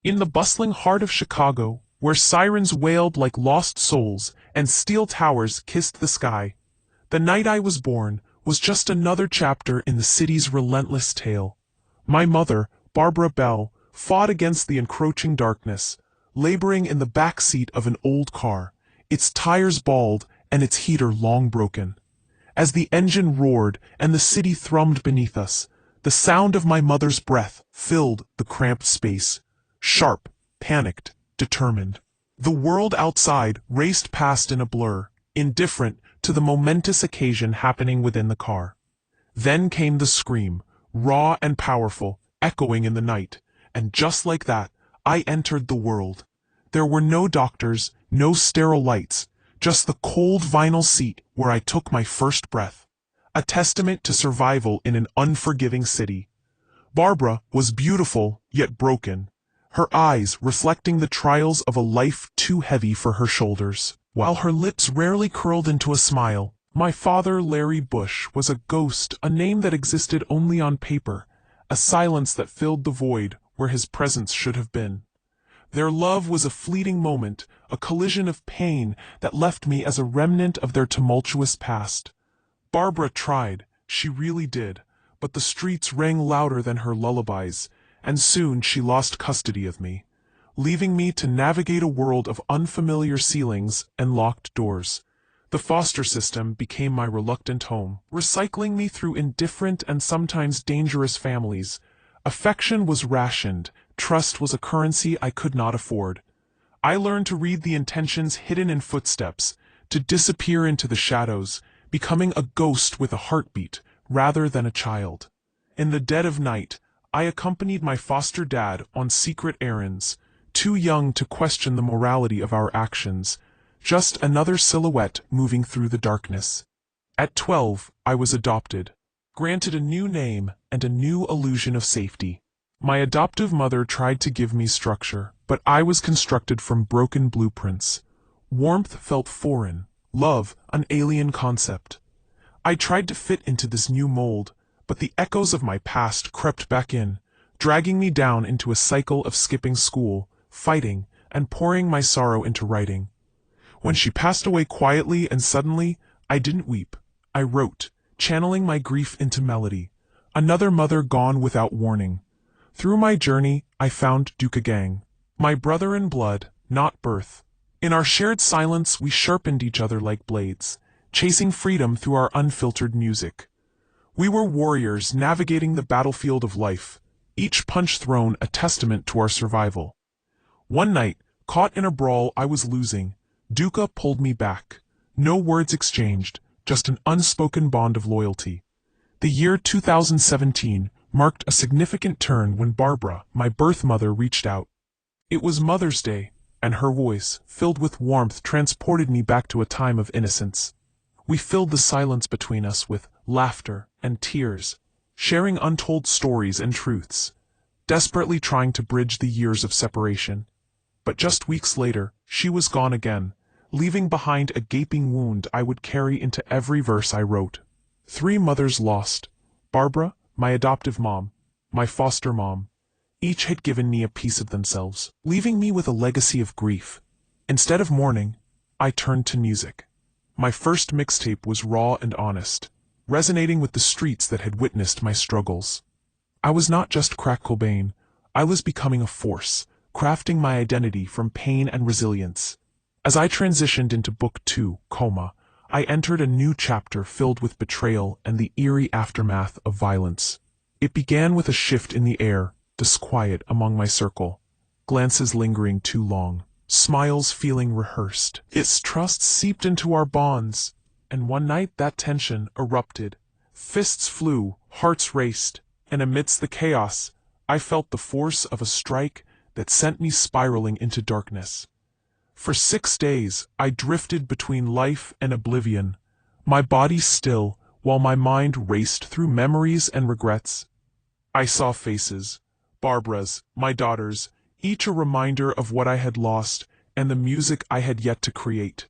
In the bustling heart of Chicago, where sirens wailed like lost souls and steel towers kissed the sky, the night I was born was just another chapter in the city's relentless tale. My mother, Barbara Bell, fought against the encroaching darkness, laboring in the back seat of an old car, its tires bald and its heater long broken. As the engine roared and the city thrummed beneath us, the sound of my mother's breath filled the cramped space. Sharp, panicked, determined. The world outside raced past in a blur, indifferent to the momentous occasion happening within the car. Then came the scream, raw and powerful, echoing in the night, and just like that, I entered the world. There were no doctors, no sterile lights, just the cold vinyl seat where I took my first breath. A testament to survival in an unforgiving city. Barbara was beautiful, yet broken, her eyes reflecting the trials of a life too heavy for her shoulders. While her lips rarely curled into a smile, my father, Larry Bush, was a ghost, a name that existed only on paper, a silence that filled the void where his presence should have been. Their love was a fleeting moment, a collision of pain that left me as a remnant of their tumultuous past. Barbara tried, she really did, but the streets rang louder than her lullabies, and soon she lost custody of me, leaving me to navigate a world of unfamiliar ceilings and locked doors. The foster system became my reluctant home, recycling me through indifferent and sometimes dangerous families. Affection was rationed, trust was a currency I could not afford. I learned to read the intentions hidden in footsteps, to disappear into the shadows, becoming a ghost with a heartbeat rather than a child. In the dead of night, I accompanied my foster dad on secret errands, too young to question the morality of our actions, just another silhouette moving through the darkness. At 12, I was adopted, granted a new name and a new illusion of safety. My adoptive mother tried to give me structure, but I was constructed from broken blueprints. Warmth felt foreign, love an alien concept. I tried to fit into this new mold, but the echoes of my past crept back in, dragging me down into a cycle of skipping school, fighting, and pouring my sorrow into writing. When she passed away quietly and suddenly, I didn't weep. I wrote, channeling my grief into melody. Another mother gone without warning. Through my journey, I found Duca Gang, my brother in blood, not birth. In our shared silence, we sharpened each other like blades, chasing freedom through our unfiltered music. We were warriors navigating the battlefield of life, each punch thrown a testament to our survival. One night, caught in a brawl I was losing, Duca pulled me back. No words exchanged, just an unspoken bond of loyalty. The year 2017 marked a significant turn when Barbara, my birth mother, reached out. It was Mother's Day, and her voice, filled with warmth, transported me back to a time of innocence. We filled the silence between us with laughter and tears, sharing untold stories and truths, desperately trying to bridge the years of separation. But just weeks later, she was gone again, leaving behind a gaping wound I would carry into every verse I wrote. 3 mothers lost. Barbara, my adoptive mom, my foster mom. Each had given me a piece of themselves, leaving me with a legacy of grief. Instead of mourning, I turned to music. My first mixtape was raw and honest, resonating with the streets that had witnessed my struggles. I was not just CrackCoBain, I was becoming a force, crafting my identity from pain and resilience. As I transitioned into Book 2, COMA, I entered a new chapter filled with betrayal and the eerie aftermath of violence. It began with a shift in the air, disquiet among my circle, glances lingering too long, smiles feeling rehearsed. Its trust seeped into our bonds, and one night that tension erupted. Fists flew, hearts raced, and amidst the chaos, I felt the force of a strike that sent me spiraling into darkness. For 6 days, I drifted between life and oblivion, my body still, while my mind raced through memories and regrets. I saw faces, Barbara's, my daughter's, each a reminder of what I had lost and the music I had yet to create.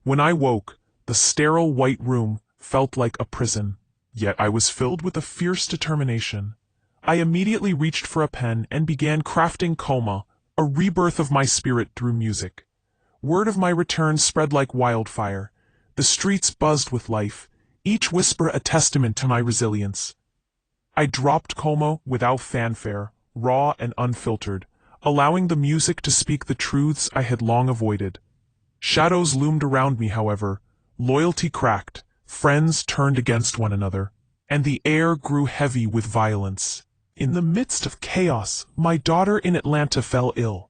When I woke, the sterile white room felt like a prison, yet I was filled with a fierce determination. I immediately reached for a pen and began crafting COMA, a rebirth of my spirit through music. Word of my return spread like wildfire. The streets buzzed with life, each whisper a testament to my resilience. I dropped COMA without fanfare, raw and unfiltered, allowing the music to speak the truths I had long avoided. Shadows loomed around me, however. Loyalty cracked, friends turned against one another, and the air grew heavy with violence. In the midst of chaos, my daughter in Atlanta fell ill.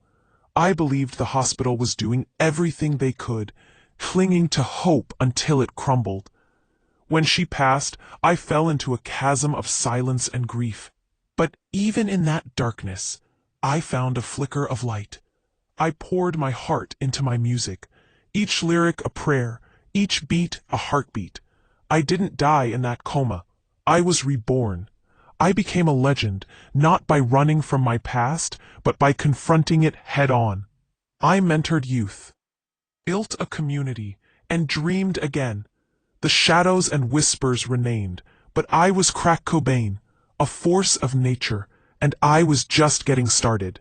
I believed the hospital was doing everything they could, clinging to hope until it crumbled. When she passed, I fell into a chasm of silence and grief. But even in that darkness, I found a flicker of light. I poured my heart into my music, each lyric a prayer, each beat a heartbeat. I didn't die in that coma. I was reborn. I became a legend, not by running from my past, but by confronting it head-on. I mentored youth, built a community, and dreamed again. The shadows and whispers remained, but I was CrackCoBain, a force of nature, and I was just getting started.